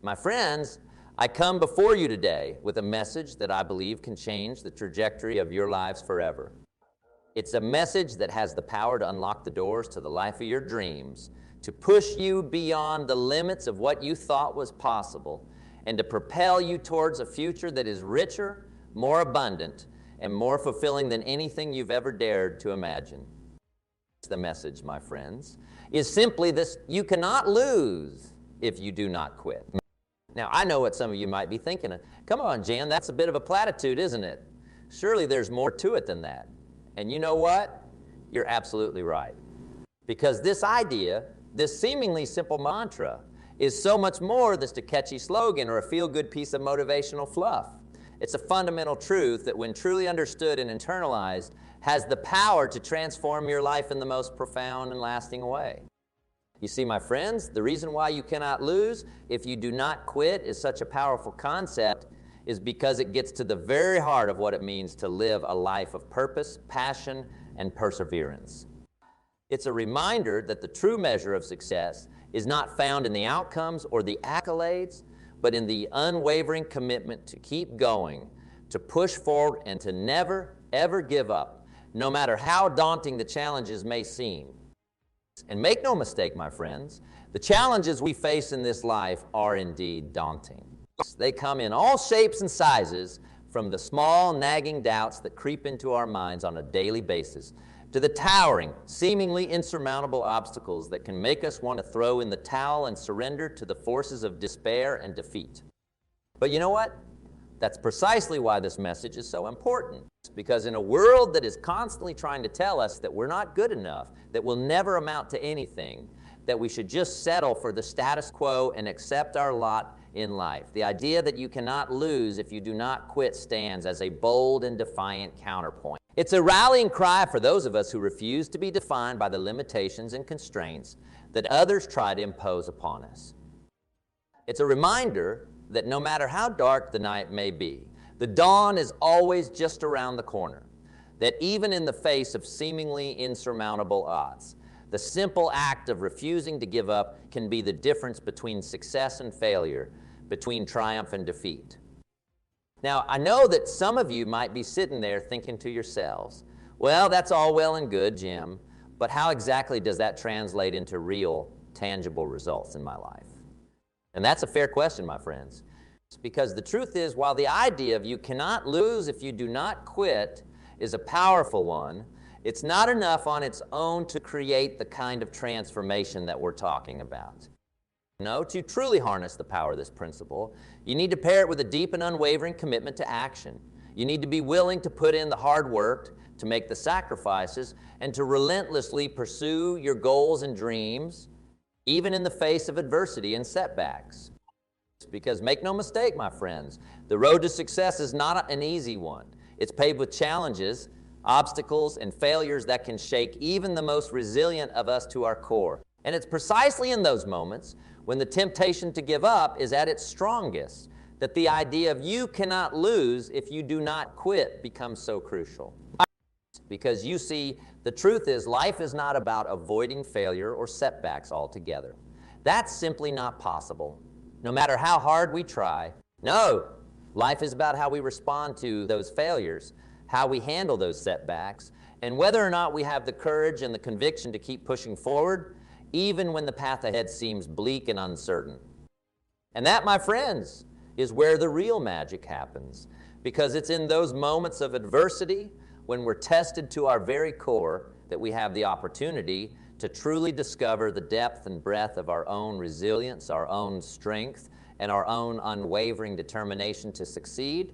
My friends, I come before you today with a message that I believe can change the trajectory of your lives forever. It's a message that has the power to unlock the doors to the life of your dreams, to push you beyond the limits of what you thought was possible, and to propel you towards a future that is richer, more abundant, and more fulfilling than anything you've ever dared to imagine. The message, my friends, is simply this: you cannot lose if you do not quit. Now, I know what some of you might be thinking. Come on, Jan, that's a bit of a platitude, isn't it? Surely there's more to it than that. And you know what? You're absolutely right. Because this idea, this seemingly simple mantra, is so much more than just a catchy slogan or a feel-good piece of motivational fluff. It's a fundamental truth that, when truly understood and internalized, has the power to transform your life in the most profound and lasting way. You see, my friends, the reason why you cannot lose if you do not quit is such a powerful concept is because it gets to the very heart of what it means to live a life of purpose, passion, and perseverance. It's a reminder that the true measure of success is not found in the outcomes or the accolades, but in the unwavering commitment to keep going, to push forward, and to never, ever give up, no matter how daunting the challenges may seem. And make no mistake, my friends, the challenges we face in this life are indeed daunting. They come in all shapes and sizes, from the small, nagging doubts that creep into our minds on a daily basis, to the towering, seemingly insurmountable obstacles that can make us want to throw in the towel and surrender to the forces of despair and defeat. But you know what? That's precisely why this message is so important. Because in a world that is constantly trying to tell us that we're not good enough, that we'll never amount to anything, that we should just settle for the status quo and accept our lot in life, the idea that you cannot lose if you do not quit stands as a bold and defiant counterpoint. It's a rallying cry for those of us who refuse to be defined by the limitations and constraints that others try to impose upon us. It's a reminder that no matter how dark the night may be, the dawn is always just around the corner, that even in the face of seemingly insurmountable odds, the simple act of refusing to give up can be the difference between success and failure, between triumph and defeat. Now, I know that some of you might be sitting there thinking to yourselves, well, that's all well and good, Jim, but how exactly does that translate into real, tangible results in my life? And that's a fair question, my friends. Because the truth is, while the idea of you cannot lose if you do not quit is a powerful one, it's not enough on its own to create the kind of transformation that we're talking about. No, to truly harness the power of this principle, you need to pair it with a deep and unwavering commitment to action. You need to be willing to put in the hard work, to make the sacrifices, and to relentlessly pursue your goals and dreams, even in the face of adversity and setbacks. Because make no mistake, my friends, the road to success is not an easy one. It's paved with challenges, obstacles, and failures that can shake even the most resilient of us to our core. And it's precisely in those moments when the temptation to give up is at its strongest that the idea of you cannot lose if you do not quit becomes so crucial. Because you see, the truth is, life is not about avoiding failure or setbacks altogether. That's simply not possible, no matter how hard we try. No, life is about how we respond to those failures, how we handle those setbacks, and whether or not we have the courage and the conviction to keep pushing forward, even when the path ahead seems bleak and uncertain. And that, my friends, is where the real magic happens, because it's in those moments of adversity, when we're tested to our very core, that we have the opportunity to truly discover the depth and breadth of our own resilience, our own strength, and our own unwavering determination to succeed.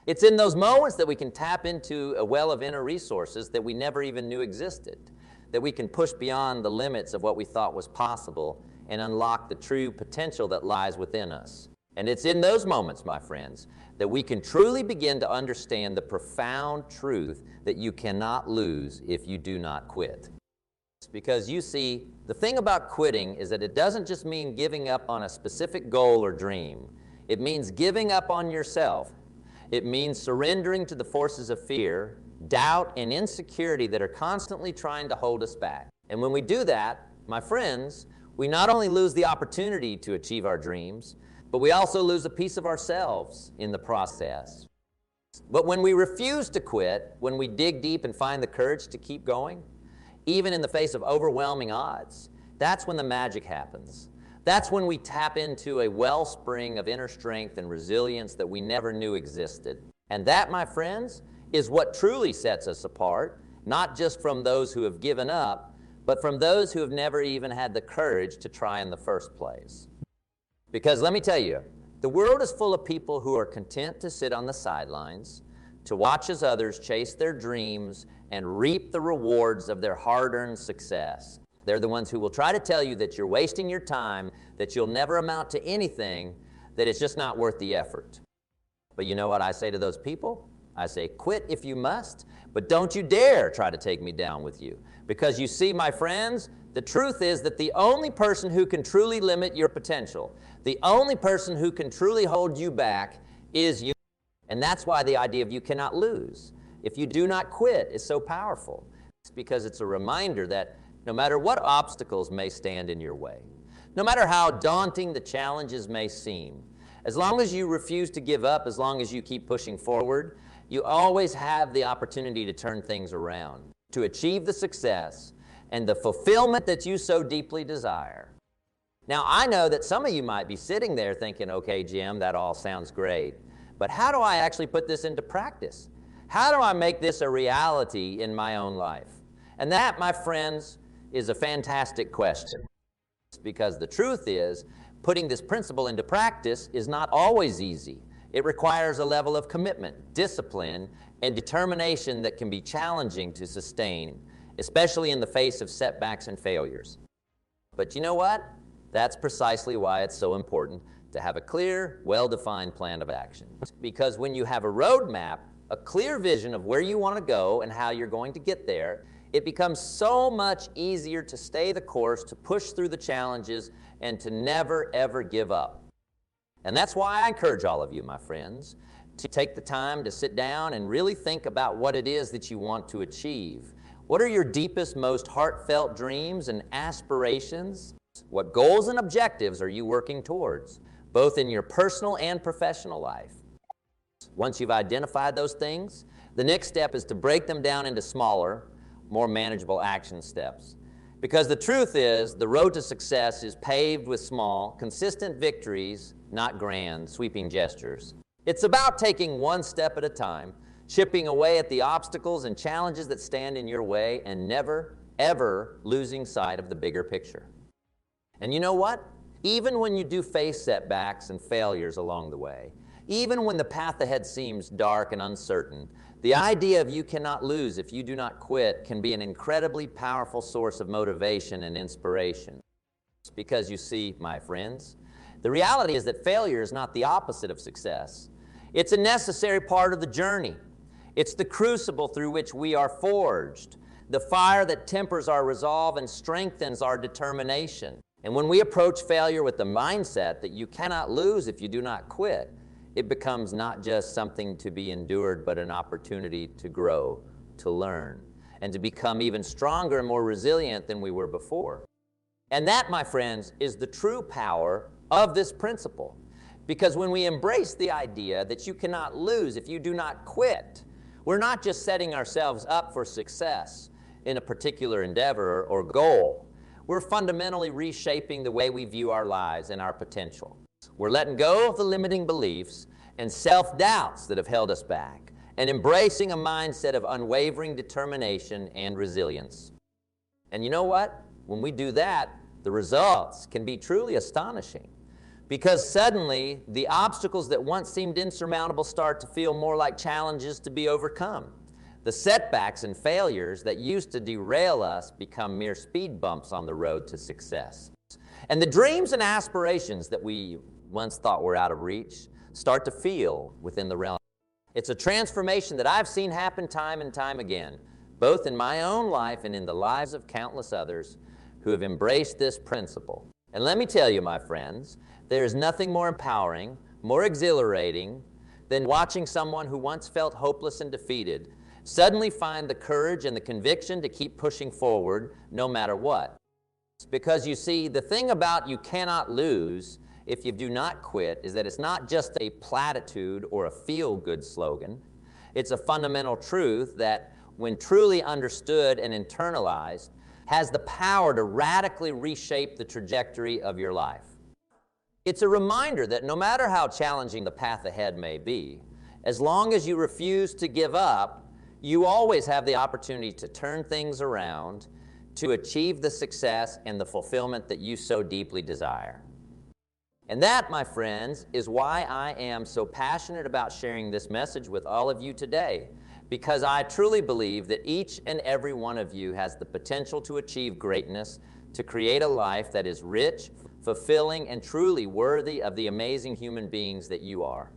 It's in those moments that we can tap into a well of inner resources that we never even knew existed, that we can push beyond the limits of what we thought was possible and unlock the true potential that lies within us. And it's in those moments, my friends, that we can truly begin to understand the profound truth that you cannot lose if you do not quit. Because you see, the thing about quitting is that it doesn't just mean giving up on a specific goal or dream. It means giving up on yourself. It means surrendering to the forces of fear, doubt, and insecurity that are constantly trying to hold us back. And when we do that, my friends, we not only lose the opportunity to achieve our dreams, but we also lose a piece of ourselves in the process. But when we refuse to quit, when we dig deep and find the courage to keep going, even in the face of overwhelming odds, that's when the magic happens. That's when we tap into a wellspring of inner strength and resilience that we never knew existed. And that, my friends, is what truly sets us apart, not just from those who have given up, but from those who have never even had the courage to try in the first place. Because let me tell you, the world is full of people who are content to sit on the sidelines, to watch as others chase their dreams and reap the rewards of their hard-earned success. They're the ones who will try to tell you that you're wasting your time, that you'll never amount to anything, that it's just not worth the effort. But you know what I say to those people? I say, quit if you must, but don't you dare try to take me down with you. Because you see, my friends, the truth is that the only person who can truly limit your potential, the only person who can truly hold you back is you. And that's why the idea of you cannot lose, if you do not quit, is so powerful. It's because it's a reminder that no matter what obstacles may stand in your way, no matter how daunting the challenges may seem, as long as you refuse to give up, as long as you keep pushing forward, you always have the opportunity to turn things around, to achieve the success and the fulfillment that you so deeply desire. Now, I know that some of you might be sitting there thinking, okay, Jim, that all sounds great, but how do I actually put this into practice? How do I make this a reality in my own life? And that, my friends, is a fantastic question, because the truth is, putting this principle into practice is not always easy. It requires a level of commitment, discipline, and determination that can be challenging to sustain, especially in the face of setbacks and failures. But you know what? That's precisely why it's so important to have a clear, well-defined plan of action. Because when you have a roadmap, a clear vision of where you want to go and how you're going to get there, it becomes so much easier to stay the course, to push through the challenges, and to never, ever give up. And that's why I encourage all of you, my friends, to take the time to sit down and really think about what it is that you want to achieve. What are your deepest, most heartfelt dreams and aspirations? What goals and objectives are you working towards, both in your personal and professional life? Once you've identified those things, the next step is to break them down into smaller, more manageable action steps. Because the truth is, the road to success is paved with small, consistent victories, not grand, sweeping gestures. It's about taking one step at a time, chipping away at the obstacles and challenges that stand in your way, and never, ever losing sight of the bigger picture. And you know what? Even when you do face setbacks and failures along the way, even when the path ahead seems dark and uncertain, the idea of you cannot lose if you do not quit can be an incredibly powerful source of motivation and inspiration. Because you see, my friends, the reality is that failure is not the opposite of success. It's a necessary part of the journey. It's the crucible through which we are forged, the fire that tempers our resolve and strengthens our determination. And when we approach failure with the mindset that you cannot lose if you do not quit, it becomes not just something to be endured, but an opportunity to grow, to learn, and to become even stronger and more resilient than we were before. And that, my friends, is the true power of this principle. Because when we embrace the idea that you cannot lose if you do not quit, we're not just setting ourselves up for success in a particular endeavor or goal. We're fundamentally reshaping the way we view our lives and our potential. We're letting go of the limiting beliefs and self-doubts that have held us back, and embracing a mindset of unwavering determination and resilience. And you know what? When we do that, the results can be truly astonishing, because suddenly the obstacles that once seemed insurmountable start to feel more like challenges to be overcome. The setbacks and failures that used to derail us become mere speed bumps on the road to success. And the dreams and aspirations that we once thought were out of reach start to feel within the realm. It's a transformation that I've seen happen time and time again, both in my own life and in the lives of countless others who have embraced this principle. And let me tell you, my friends, there is nothing more empowering, more exhilarating than watching someone who once felt hopeless and defeated suddenly find the courage and the conviction to keep pushing forward no matter what. Because you see, the thing about you cannot lose if you do not quit is that it's not just a platitude or a feel-good slogan. It's a fundamental truth that, when truly understood and internalized, has the power to radically reshape the trajectory of your life. It's a reminder that no matter how challenging the path ahead may be, as long as you refuse to give up, you always have the opportunity to turn things around, to achieve the success and the fulfillment that you so deeply desire. And that, my friends, is why I am so passionate about sharing this message with all of you today, because I truly believe that each and every one of you has the potential to achieve greatness, to create a life that is rich, fulfilling, and truly worthy of the amazing human beings that you are.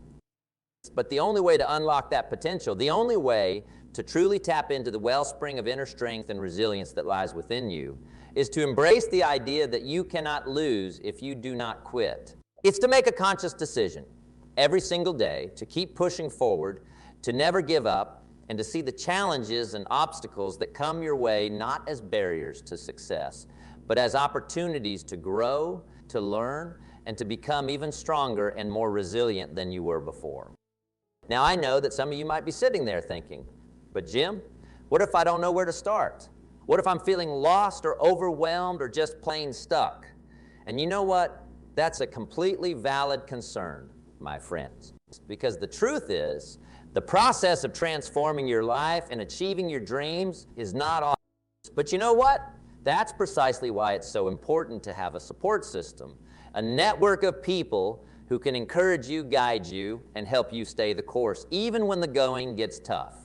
But the only way to unlock that potential, the only way to truly tap into the wellspring of inner strength and resilience that lies within you, is to embrace the idea that you cannot lose if you do not quit. It's to make a conscious decision every single day to keep pushing forward, to never give up, and to see the challenges and obstacles that come your way not as barriers to success, but as opportunities to grow, to learn, and to become even stronger and more resilient than you were before. Now, I know that some of you might be sitting there thinking, but Jim, what if I don't know where to start? What if I'm feeling lost or overwhelmed or just plain stuck? And you know what? That's a completely valid concern, my friends. Because the truth is, the process of transforming your life and achieving your dreams is not all. But you know what? That's precisely why it's so important to have a support system, a network of people who can encourage you, guide you, and help you stay the course, even when the going gets tough.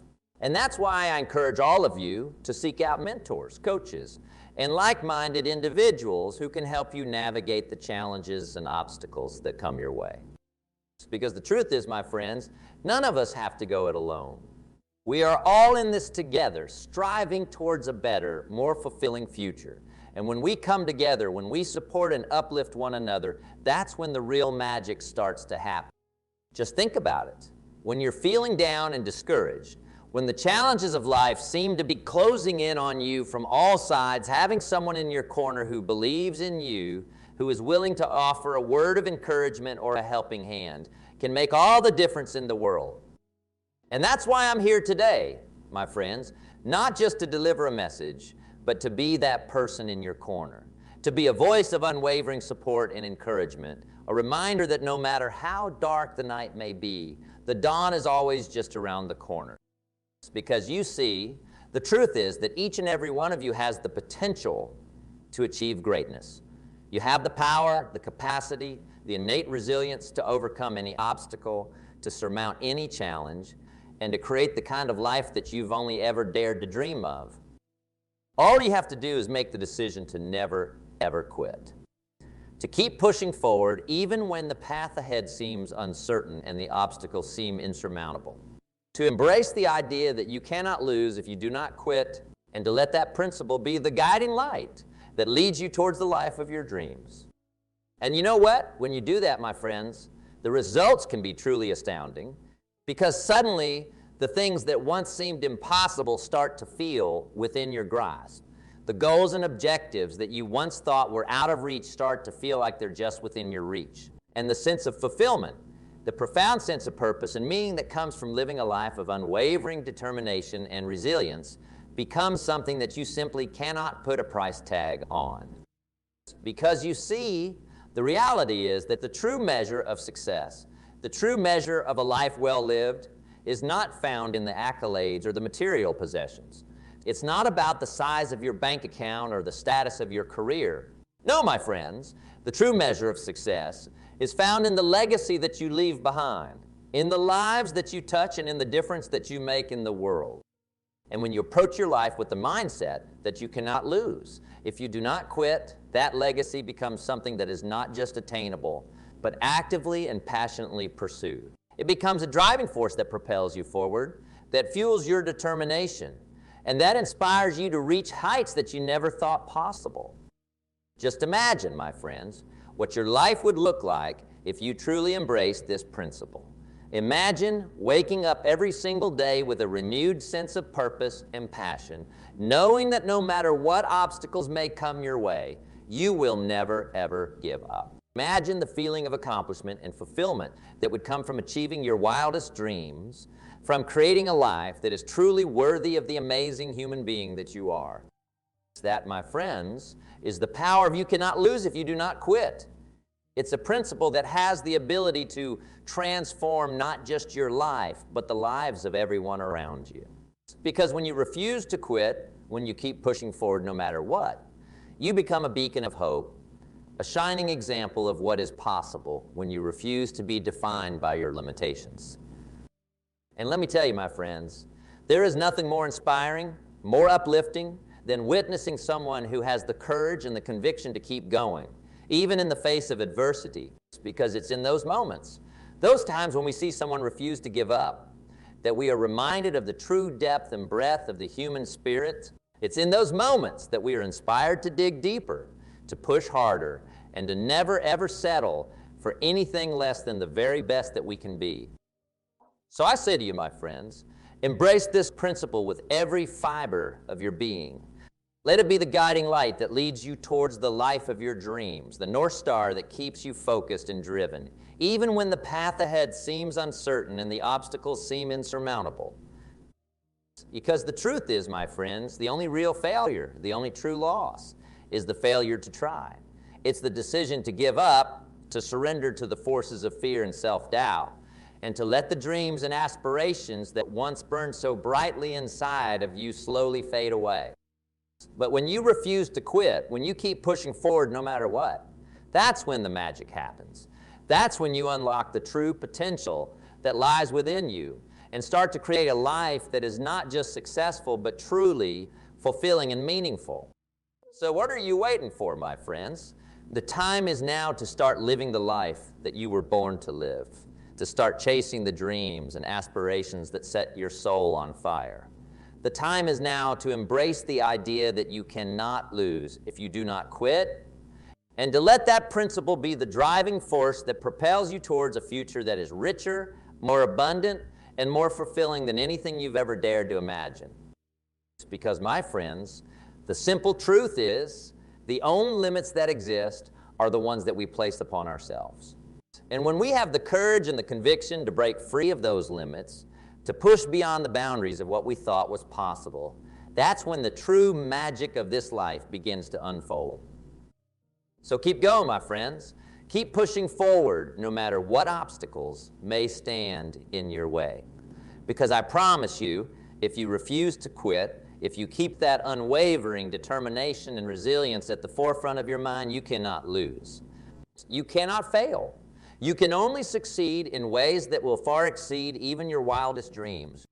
And that's why I encourage all of you to seek out mentors, coaches, and like-minded individuals who can help you navigate the challenges and obstacles that come your way. Because the truth is, my friends, none of us have to go it alone. We are all in this together, striving towards a better, more fulfilling future. And when we come together, when we support and uplift one another, that's when the real magic starts to happen. Just think about it. When you're feeling down and discouraged, when the challenges of life seem to be closing in on you from all sides, having someone in your corner who believes in you, who is willing to offer a word of encouragement or a helping hand, can make all the difference in the world. And that's why I'm here today, my friends, not just to deliver a message, but to be that person in your corner, to be a voice of unwavering support and encouragement, a reminder that no matter how dark the night may be, the dawn is always just around the corner. Because you see, the truth is that each and every one of you has the potential to achieve greatness. You have the power, the capacity, the innate resilience to overcome any obstacle, to surmount any challenge, and to create the kind of life that you've only ever dared to dream of. All you have to do is make the decision to never, ever quit. To keep pushing forward even when the path ahead seems uncertain and the obstacles seem insurmountable. To embrace the idea that you cannot lose if you do not quit, and to let that principle be the guiding light that leads you towards the life of your dreams. And you know what? When you do that, my friends, the results can be truly astounding, because suddenly the things that once seemed impossible start to feel within your grasp. The goals and objectives that you once thought were out of reach start to feel like they're just within your reach. And the sense of fulfillment, the profound sense of purpose and meaning that comes from living a life of unwavering determination and resilience, becomes something that you simply cannot put a price tag on. Because you see, the reality is that the true measure of success, the true measure of a life well lived, is not found in the accolades or the material possessions. It's not about the size of your bank account or the status of your career. No, my friends, the true measure of success is found in the legacy that you leave behind, in the lives that you touch, and in the difference that you make in the world. And when you approach your life with the mindset that you cannot lose, if you do not quit, that legacy becomes something that is not just attainable, but actively and passionately pursued. It becomes a driving force that propels you forward, that fuels your determination, and that inspires you to reach heights that you never thought possible. Just imagine, my friends, what your life would look like if you truly embraced this principle. Imagine waking up every single day with a renewed sense of purpose and passion, knowing that no matter what obstacles may come your way, you will never, ever give up. Imagine the feeling of accomplishment and fulfillment that would come from achieving your wildest dreams, from creating a life that is truly worthy of the amazing human being that you are. That, my friends, is the power you cannot lose if you do not quit. It's a principle that has the ability to transform not just your life, but the lives of everyone around you. Because when you refuse to quit, when you keep pushing forward no matter what, you become a beacon of hope, a shining example of what is possible when you refuse to be defined by your limitations. And let me tell you, my friends, there is nothing more inspiring, more uplifting than witnessing someone who has the courage and the conviction to keep going, even in the face of adversity, because it's in those moments, those times when we see someone refuse to give up, that we are reminded of the true depth and breadth of the human spirit. It's in those moments that we are inspired to dig deeper, to push harder, and to never ever settle for anything less than the very best that we can be. So I say to you, my friends, embrace this principle with every fiber of your being. Let it be the guiding light that leads you towards the life of your dreams, the North Star that keeps you focused and driven, even when the path ahead seems uncertain and the obstacles seem insurmountable. Because the truth is, my friends, the only real failure, the only true loss, is the failure to try. It's the decision to give up, to surrender to the forces of fear and self-doubt, and to let the dreams and aspirations that once burned so brightly inside of you slowly fade away. But when you refuse to quit, when you keep pushing forward no matter what, that's when the magic happens. That's when you unlock the true potential that lies within you and start to create a life that is not just successful, but truly fulfilling and meaningful. So what are you waiting for, my friends? The time is now to start living the life that you were born to live, to start chasing the dreams and aspirations that set your soul on fire. The time is now to embrace the idea that you cannot lose if you do not quit, and to let that principle be the driving force that propels you towards a future that is richer, more abundant, and more fulfilling than anything you've ever dared to imagine. Because, my friends, the simple truth is, the only limits that exist are the ones that we place upon ourselves. And when we have the courage and the conviction to break free of those limits, to push beyond the boundaries of what we thought was possible, that's when the true magic of this life begins to unfold. So keep going, my friends. Keep pushing forward no matter what obstacles may stand in your way. Because I promise you, if you refuse to quit, if you keep that unwavering determination and resilience at the forefront of your mind, you cannot lose. You cannot fail. You can only succeed in ways that will far exceed even your wildest dreams.